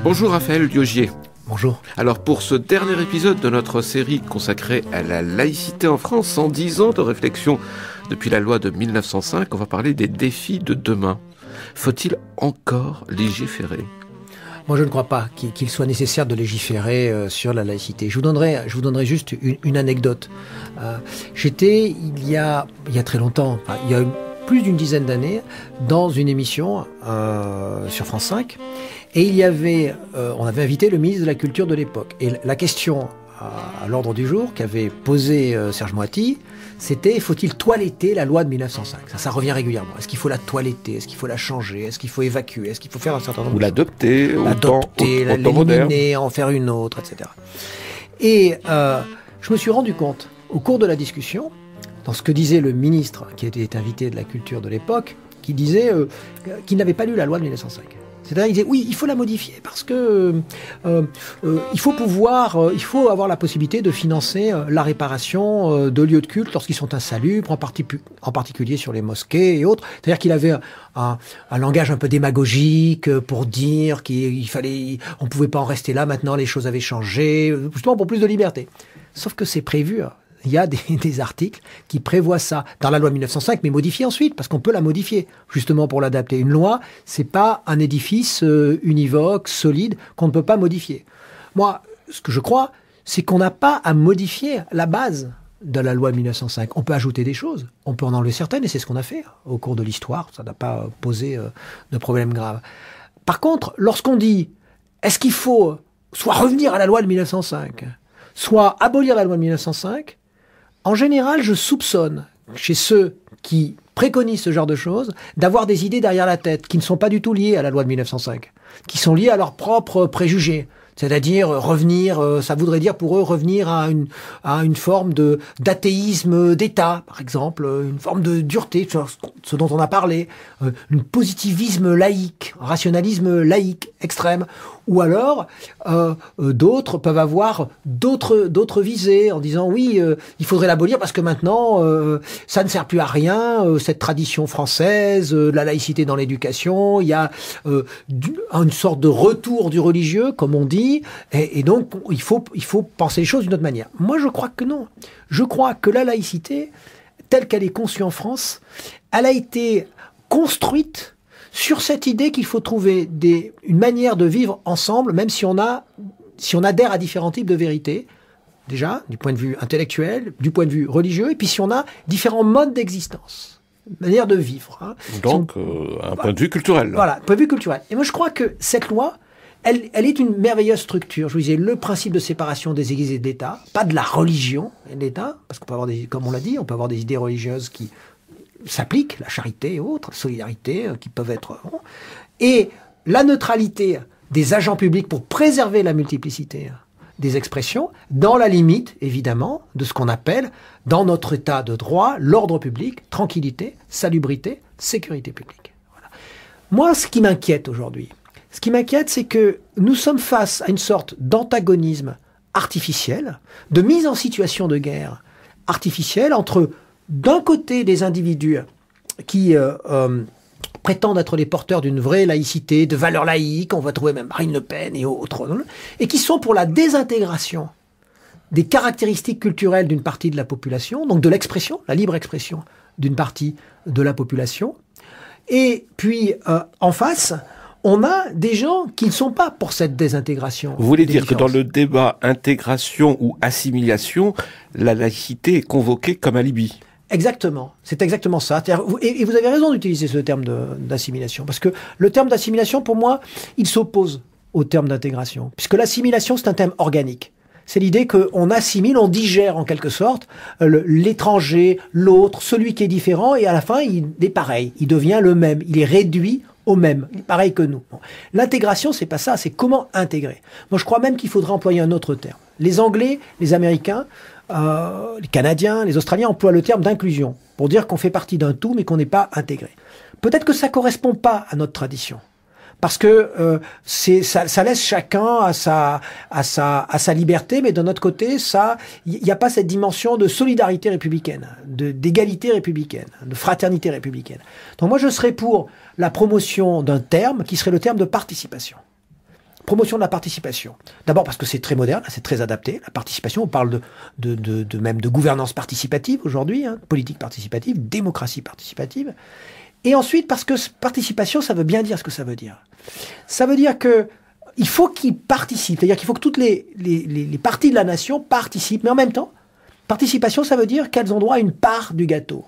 Bonjour Raphaël Liogier. Bonjour. Alors pour ce dernier épisode de notre série consacrée à la laïcité en France, 110 ans de réflexion depuis la loi de 1905, on va parler des défis de demain. Faut-il encore légiférer ? Moi, je ne crois pas qu'il soit nécessaire de légiférer sur la laïcité. Je vous donnerai juste une anecdote. J'étais, il y a très longtemps, il y a plus d'une dizaine d'années, dans une émission sur France 5, et on avait invité le ministre de la Culture de l'époque. Et la question à l'ordre du jour qu'avait posé Serge Moati, c'était: faut-il toiletter la loi de 1905 ? Ça revient régulièrement. Est-ce qu'il faut la toiletter ? Est-ce qu'il faut la changer ? Est-ce qu'il faut évacuer ? Est-ce qu'il faut faire un certain nombre de choses ? Ou l'adopter, l'éliminer, en faire une autre, etc. Et je me suis rendu compte, au cours de la discussion, dans ce que disait le ministre qui était invité de la Culture de l'époque, qui disait qu'il n'avait pas lu la loi de 1905. C'est-à-dire, il disait, oui, il faut la modifier parce que il faut avoir la possibilité de financer la réparation de lieux de culte lorsqu'ils sont insalubres, en particulier sur les mosquées et autres. C'est-à-dire qu'il avait un langage un peu démagogique pour dire on pouvait pas en rester là, maintenant les choses avaient changé, justement pour plus de liberté. Sauf que c'est prévu. Il y a des articles qui prévoient ça dans la loi de 1905, mais modifiés ensuite, parce qu'on peut la modifier, justement pour l'adapter. Une loi, c'est pas un édifice univoque, solide, qu'on ne peut pas modifier. Moi, ce que je crois, c'est qu'on n'a pas à modifier la base de la loi de 1905. On peut ajouter des choses, on peut en enlever certaines, et c'est ce qu'on a fait au cours de l'histoire. Ça n'a pas posé de problème grave. Par contre, lorsqu'on dit, est-ce qu'il faut soit revenir à la loi de 1905, soit abolir la loi de 1905, en général, je soupçonne chez ceux qui préconisent ce genre de choses d'avoir des idées derrière la tête qui ne sont pas du tout liées à la loi de 1905, qui sont liées à leurs propres préjugés. C'est-à-dire revenir, ça voudrait dire pour eux revenir à une forme d'athéisme d'État, par exemple, une forme de dureté, ce dont on a parlé, un positivisme laïque, un rationalisme laïque extrême, ou alors d'autres peuvent avoir d'autres visées en disant oui, il faudrait l'abolir parce que maintenant ça ne sert plus à rien, cette tradition française, la laïcité dans l'éducation, il y a une sorte de retour du religieux, comme on dit. Et donc, il faut penser les choses d'une autre manière. Moi, je crois que non. Je crois que la laïcité, telle qu'elle est conçue en France, elle a été construite sur cette idée qu'il faut trouver une manière de vivre ensemble, même si on adhère à différents types de vérités, déjà, du point de vue intellectuel, du point de vue religieux, et puis si on a différents modes d'existence, manière de vivre. Hein. Donc, un point de vue culturel. Voilà, point de vue culturel. Et moi, je crois que cette loi, elle est une merveilleuse structure. Je vous disais, le principe de séparation des églises et de l'État, pas de la religion et de l'État, parce qu'on peut avoir comme on l'a dit, on peut avoir des idées religieuses qui s'appliquent, la charité et autres, la solidarité, qui peuvent être... Et la neutralité des agents publics pour préserver la multiplicité des expressions, dans la limite, évidemment, de ce qu'on appelle, dans notre état de droit, l'ordre public, tranquillité, salubrité, sécurité publique. Voilà. Moi, ce qui m'inquiète aujourd'hui, c'est que nous sommes face à une sorte d'antagonisme artificiel, de mise en situation de guerre artificielle entre, d'un côté, des individus qui prétendent être les porteurs d'une vraie laïcité, de valeurs laïques, on va trouver même Marine Le Pen et autres, et qui sont pour la désintégration des caractéristiques culturelles d'une partie de la population, donc de l'expression, la libre expression d'une partie de la population. Et puis, en face, on a des gens qui ne sont pas pour cette désintégration. Vous voulez dire que dans le débat intégration ou assimilation, la laïcité est convoquée comme alibi ? Exactement, c'est exactement ça. Et vous avez raison d'utiliser ce terme d'assimilation, parce que le terme d'assimilation, pour moi, il s'oppose au terme d'intégration, puisque l'assimilation, c'est un terme organique. C'est l'idée qu'on assimile, on digère en quelque sorte l'étranger, l'autre, celui qui est différent, et à la fin, il est pareil, il devient le même, il est réduit au même, pareil que nous. Bon. L'intégration, c'est pas ça, c'est comment intégrer. Moi, je crois même qu'il faudrait employer un autre terme. Les Anglais, les Américains, les Canadiens, les Australiens emploient le terme d'inclusion, pour dire qu'on fait partie d'un tout, mais qu'on n'est pas intégré. Peut-être que ça correspond pas à notre tradition. parce que ça laisse chacun à sa liberté, mais d'un autre côté, il n'y a pas cette dimension de solidarité républicaine, d'égalité républicaine, de fraternité républicaine. Donc moi, je serais pour la promotion d'un terme qui serait le terme de participation. Promotion de la participation. D'abord parce que c'est très moderne, c'est très adapté. La participation, on parle même de gouvernance participative aujourd'hui, hein, politique participative, démocratie participative. Et ensuite parce que participation, ça veut bien dire ce que ça veut dire. Ça veut dire que il faut qu'ils participent, c'est-à-dire qu'il faut que toutes les parties de la nation participent, mais en même temps, participation, ça veut dire qu'elles ont droit à une part du gâteau,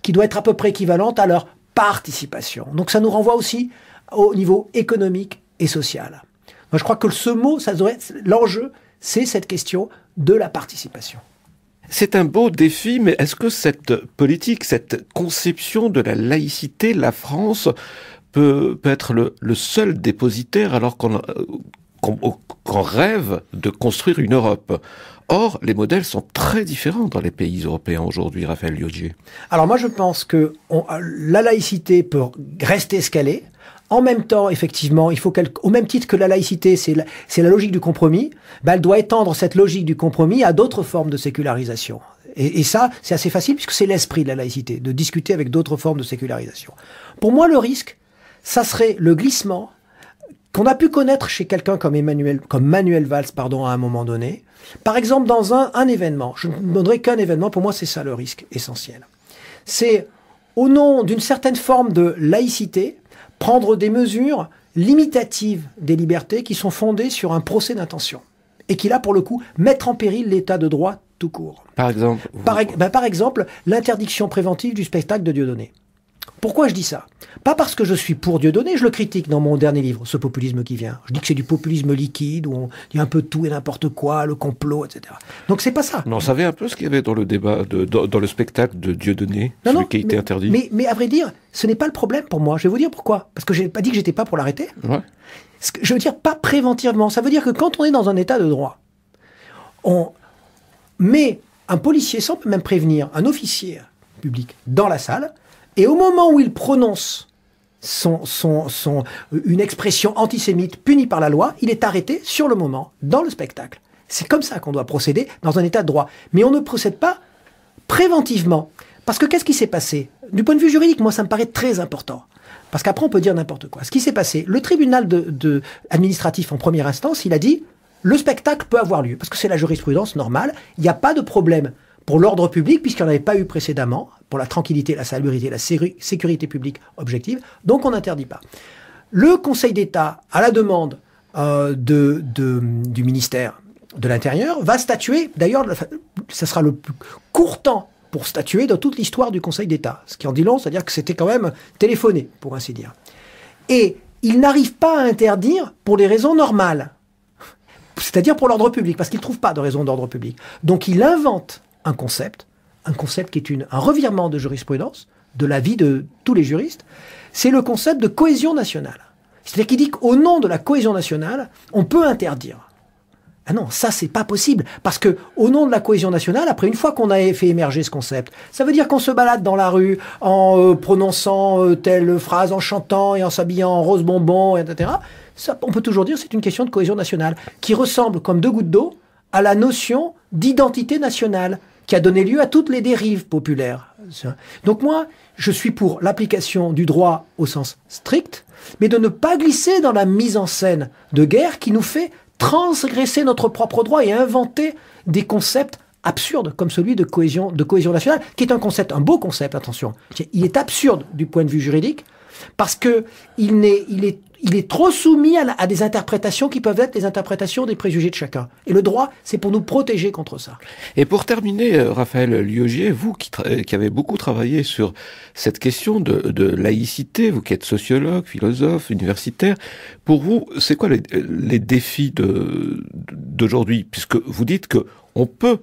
qui doit être à peu près équivalente à leur participation. Donc ça nous renvoie aussi au niveau économique et social. Moi, je crois que ce mot, l'enjeu, c'est cette question de la participation. C'est un beau défi, mais est-ce que cette politique, cette conception de la laïcité, la France peut être le seul dépositaire alors qu'on rêve de construire une Europe? Or, les modèles sont très différents dans les pays européens aujourd'hui, Raphaël Liogier. Alors moi, je pense que la laïcité peut rester ce qu'elle est. En même temps, effectivement, il faut au même titre que la laïcité, c'est la logique du compromis, elle doit étendre cette logique du compromis à d'autres formes de sécularisation. Et ça, c'est assez facile puisque c'est l'esprit de la laïcité, de discuter avec d'autres formes de sécularisation. Pour moi, le risque, ça serait le glissement qu'on a pu connaître chez quelqu'un comme Manuel Valls, à un moment donné. Par exemple, dans un événement, je ne donnerai qu'un événement, pour moi, c'est ça le risque essentiel. C'est, au nom d'une certaine forme de laïcité, prendre des mesures limitatives des libertés qui sont fondées sur un procès d'intention et qui, là, pour le coup, mettent en péril l'état de droit tout court. Par exemple Par exemple, l'interdiction préventive du spectacle de Dieudonné. Pourquoi je dis ça? Pas parce que je suis pour Dieudonné, je le critique dans mon dernier livre, ce populisme qui vient. Je dis que c'est du populisme liquide, où on dit un peu tout et n'importe quoi, le complot, etc. Donc c'est pas ça. Mais on savait un peu ce qu'il y avait dans le débat, dans le spectacle de Dieudonné, celui qui a été interdit. Mais à vrai dire, ce n'est pas le problème pour moi. Je vais vous dire pourquoi. Parce que je n'ai pas dit que j'étais pas pour l'arrêter. Ouais. Je veux dire pas préventivement. Ça veut dire que quand on est dans un état de droit, on met un policier, sans même prévenir, un officier public dans la salle, et au moment où il prononce une expression antisémite punie par la loi, il est arrêté sur le moment, dans le spectacle. C'est comme ça qu'on doit procéder dans un état de droit. Mais on ne procède pas préventivement. Parce que qu'est-ce qui s'est passé? Du point de vue juridique, moi, ça me paraît très important. Parce qu'après, on peut dire n'importe quoi. Ce qui s'est passé, le tribunal administratif en première instance, il a dit, le spectacle peut avoir lieu. Parce que c'est la jurisprudence normale. Il n'y a pas de problème pour l'ordre public, puisqu'il n'y en avait pas eu précédemment, pour la tranquillité, la salubrité, la sécurité publique objective, donc on n'interdit pas. Le Conseil d'État, à la demande du ministère de l'Intérieur, va statuer, d'ailleurs, ça sera le plus court temps pour statuer dans toute l'histoire du Conseil d'État, ce qui en dit long, c'est-à-dire que c'était quand même téléphoné, pour ainsi dire. Et il n'arrive pas à interdire pour des raisons normales, c'est-à-dire pour l'ordre public, parce qu'il ne trouve pas de raison d'ordre public. Donc il invente un concept qui est un revirement de jurisprudence, de l'avis de tous les juristes, c'est le concept de cohésion nationale. C'est-à-dire qu'il dit qu'au nom de la cohésion nationale, on peut interdire. Ah non, ça c'est pas possible, parce que au nom de la cohésion nationale, après une fois qu'on a fait émerger ce concept, ça veut dire qu'on se balade dans la rue en prononçant telle phrase, en chantant et en s'habillant en rose bonbon, etc. Ça, on peut toujours dire que c'est une question de cohésion nationale, qui ressemble comme deux gouttes d'eau à la notion d'identité nationale, qui a donné lieu à toutes les dérives populaires. Donc moi, je suis pour l'application du droit au sens strict, mais de ne pas glisser dans la mise en scène de guerre qui nous fait transgresser notre propre droit et inventer des concepts absurdes comme celui de cohésion nationale, qui est un beau concept, attention. Il est absurde du point de vue juridique, parce que il est trop soumis à des interprétations qui peuvent être les interprétations des préjugés de chacun. Et le droit, c'est pour nous protéger contre ça. Et pour terminer, Raphaël Liogier, vous qui avez beaucoup travaillé sur cette question de laïcité, vous qui êtes sociologue, philosophe, universitaire, pour vous, c'est quoi les défis d'aujourd'hui? Puisque vous dites que on peut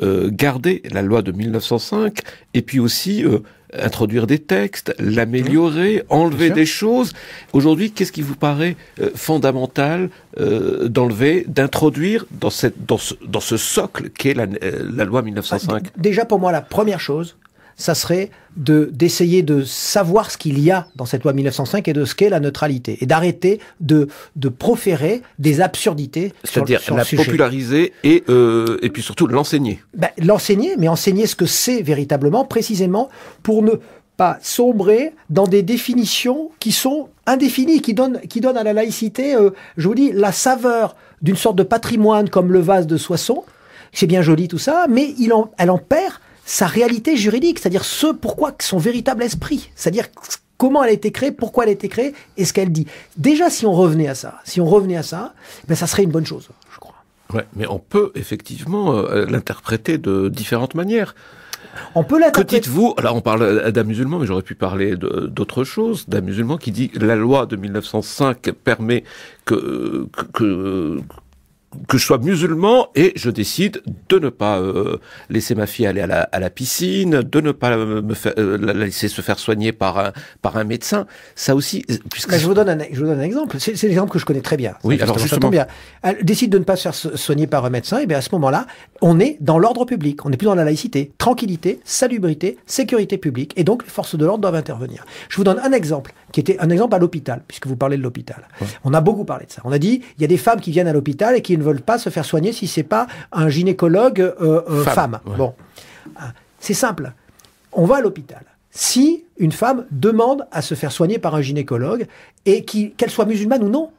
garder la loi de 1905 et puis aussi introduire des textes, l'améliorer, enlever des choses. Aujourd'hui, qu'est-ce qui vous paraît fondamental d'enlever, d'introduire dans ce socle qu'est la loi 1905? Déjà, pour moi, la première chose, ça serait d'essayer de savoir ce qu'il y a dans cette loi de 1905 et de ce qu'est la neutralité, et d'arrêter de proférer des absurdités. C'est-à-dire la populariser et puis surtout l'enseigner. L'enseigner, mais enseigner ce que c'est véritablement, précisément pour ne pas sombrer dans des définitions qui sont indéfinies, qui donnent à la laïcité, je vous dis, la saveur d'une sorte de patrimoine comme le vase de Soissons. C'est bien joli tout ça, mais elle en perd sa réalité juridique, c'est-à-dire pourquoi son véritable esprit, c'est-à-dire comment elle a été créée, pourquoi elle a été créée, et ce qu'elle dit. Déjà, si on revenait à ça, ça serait une bonne chose, je crois. Ouais, mais on peut effectivement l'interpréter de différentes manières. On peut l'interpréter. Que dites-vous? Alors on parle d'un musulman, mais j'aurais pu parler d'autre chose. D'un musulman qui dit la loi de 1905 permet que je sois musulman et je décide de ne pas laisser ma fille aller à la piscine, de ne pas la laisser se faire soigner par un médecin. Ça aussi, puisque je vous donne un exemple. C'est l'exemple que je connais très bien. Oui, alors justement, bien. Elle décide de ne pas se faire soigner par un médecin, et bien à ce moment-là, on est dans l'ordre public. On n'est plus dans la laïcité. Tranquillité, salubrité, sécurité publique, et donc les forces de l'ordre doivent intervenir. Je vous donne un exemple qui était un exemple à l'hôpital, puisque vous parlez de l'hôpital. Ouais. On a beaucoup parlé de ça. On a dit il y a des femmes qui viennent à l'hôpital et qui ne veulent pas se faire soigner si c'est pas un gynécologue femme. Ouais. Bon, c'est simple. On va à l'hôpital. Si une femme demande à se faire soigner par un gynécologue et qu'elle soit musulmane ou non,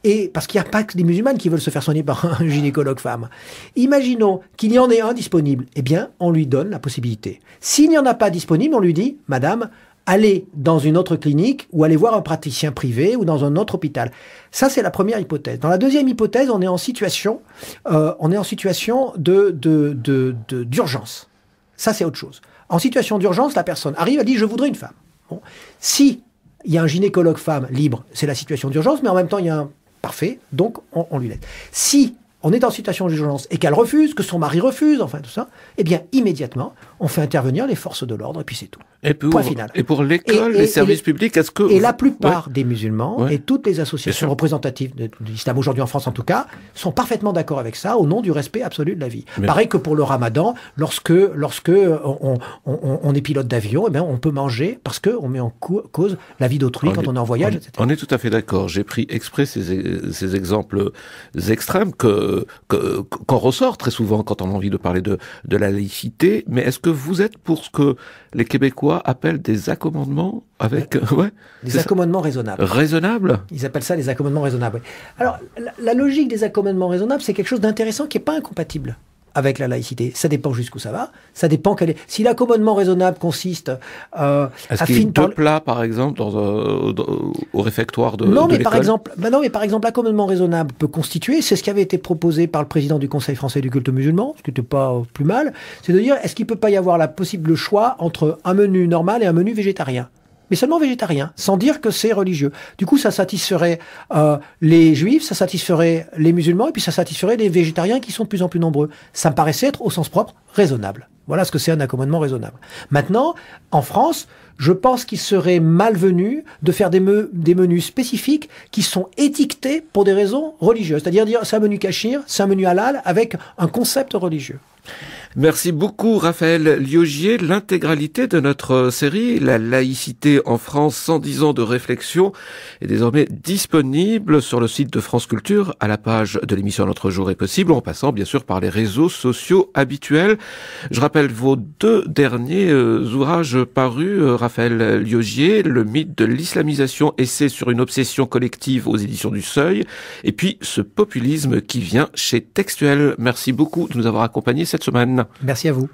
et parce qu'il n'y a pas que des musulmanes qui veulent se faire soigner par un gynécologue femme. Imaginons qu'il y en ait un disponible. Eh bien, on lui donne la possibilité. S'il n'y en a pas disponible, on lui dit, madame, allez dans une autre clinique ou allez voir un praticien privé ou dans un autre hôpital. Ça, c'est la première hypothèse. Dans la deuxième hypothèse, on est en situation d'urgence. Ça, c'est autre chose. En situation d'urgence, la personne arrive, elle dit, je voudrais une femme. Bon. Si il y a un gynécologue femme libre, c'est la situation d'urgence, mais en même temps, il y a un parfait, donc on lui laisse. Si on est en situation d'urgence et qu'elle refuse, que son mari refuse, enfin tout ça, eh bien, immédiatement, on fait intervenir les forces de l'ordre et puis c'est tout. Point final. Et pour l'école, les services publics, est-ce que... Et la plupart des musulmans et toutes les associations représentatives de l'islam aujourd'hui en France en tout cas, sont parfaitement d'accord avec ça au nom du respect absolu de la vie. Pareil que pour le ramadan, lorsque on est pilote d'avion, eh bien, on peut manger parce qu'on met en cause la vie d'autrui quand on est en voyage, etc. On est tout à fait d'accord. J'ai pris exprès ces exemples extrêmes qu'on ressort très souvent quand on a envie de parler de la laïcité. Mais est-ce que vous êtes pour ce que les Québécois appellent des accommodements avec... des accommodements raisonnables. Raisonnables ? Ils appellent ça les accommodements raisonnables. Oui. Alors, la logique des accommodements raisonnables, c'est quelque chose d'intéressant qui n'est pas incompatible avec la laïcité. Ça dépend jusqu'où ça va. Ça dépend si l'accommodement raisonnable consiste est-ce qu'il y a deux plats, par exemple, au réfectoire de l'école ? Non, mais par exemple, l'accommodement raisonnable peut constituer, c'est ce qui avait été proposé par le président du Conseil français du culte musulman, ce qui n'était pas plus mal, c'est de dire, est-ce qu'il ne peut pas y avoir le choix entre un menu normal et un menu végétarien ? Mais seulement végétarien, sans dire que c'est religieux. Du coup, ça satisferait les juifs, ça satisferait les musulmans, et puis ça satisferait les végétariens qui sont de plus en plus nombreux. Ça me paraissait être, au sens propre, raisonnable. Voilà ce que c'est un accommodement raisonnable. Maintenant, en France, je pense qu'il serait malvenu de faire des menus spécifiques qui sont étiquetés pour des raisons religieuses. C'est-à-dire dire, c'est un menu cachir, c'est un menu halal, avec un concept religieux. Merci beaucoup Raphaël Liogier. L'intégralité de notre série, La laïcité en France, 110 ans de réflexion, est désormais disponible sur le site de France Culture, à la page de l'émission Notre Jour est possible, en passant bien sûr par les réseaux sociaux habituels. Je rappelle vos deux derniers ouvrages parus, Raphaël Liogier, Le mythe de l'islamisation, essai sur une obsession collective aux éditions du Seuil, et puis Ce populisme qui vient chez Textuel. Merci beaucoup de nous avoir accompagnés cette semaine. Merci à vous.